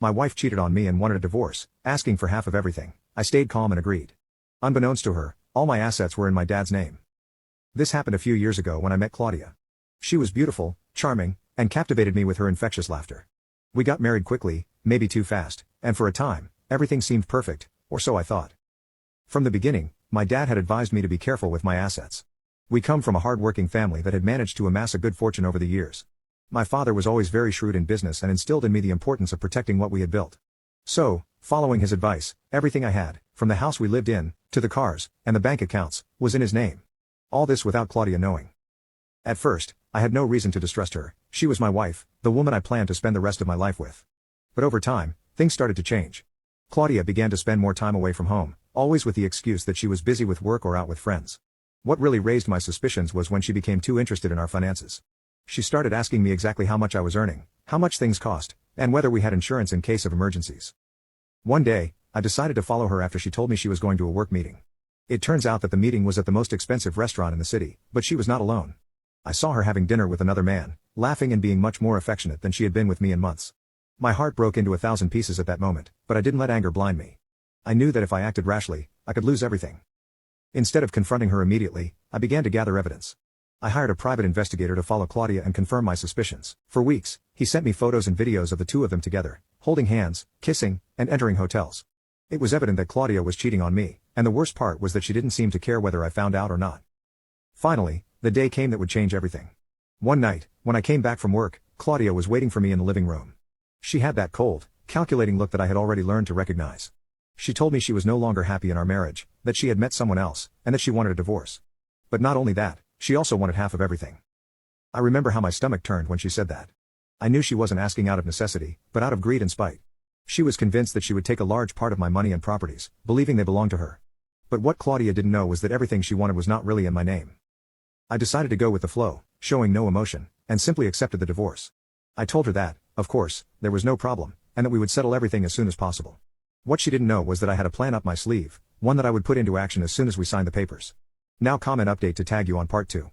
My wife cheated on me and wanted a divorce, asking for half of everything. I stayed calm and agreed. Unbeknownst to her, all my assets were in my dad's name. This happened a few years ago when I met Claudia. She was beautiful, charming, and captivated me with her infectious laughter. We got married quickly, maybe too fast, and for a time, everything seemed perfect, or so I thought. From the beginning, my dad had advised me to be careful with my assets. We come from a hard-working family that had managed to amass a good fortune over the years. My father was always very shrewd in business and instilled in me the importance of protecting what we had built. So, following his advice, everything I had, from the house we lived in, to the cars, and the bank accounts, was in his name. All this without Claudia knowing. At first, I had no reason to distrust her. She was my wife, the woman I planned to spend the rest of my life with. But over time, things started to change. Claudia began to spend more time away from home, always with the excuse that she was busy with work or out with friends. What really raised my suspicions was when she became too interested in our finances. She started asking me exactly how much I was earning, how much things cost, and whether we had insurance in case of emergencies. One day, I decided to follow her after she told me she was going to a work meeting. It turns out that the meeting was at the most expensive restaurant in the city, but she was not alone. I saw her having dinner with another man, laughing and being much more affectionate than she had been with me in months. My heart broke into 1,000 pieces at that moment, but I didn't let anger blind me. I knew that if I acted rashly, I could lose everything. Instead of confronting her immediately, I began to gather evidence. I hired a private investigator to follow Claudia and confirm my suspicions. For weeks, he sent me photos and videos of the two of them together, holding hands, kissing, and entering hotels. It was evident that Claudia was cheating on me, and the worst part was that she didn't seem to care whether I found out or not. Finally, the day came that would change everything. One night, when I came back from work, Claudia was waiting for me in the living room. She had that cold, calculating look that I had already learned to recognize. She told me she was no longer happy in our marriage, that she had met someone else, and that she wanted a divorce. But not only that, she also wanted half of everything. I remember how my stomach turned when she said that. I knew she wasn't asking out of necessity, but out of greed and spite. She was convinced that she would take a large part of my money and properties, believing they belonged to her. But what Claudia didn't know was that everything she wanted was not really in my name. I decided to go with the flow, showing no emotion, and simply accepted the divorce. I told her that, of course, there was no problem, and that we would settle everything as soon as possible. What she didn't know was that I had a plan up my sleeve, one that I would put into action as soon as we signed the papers. Now comment update to tag you on part 2.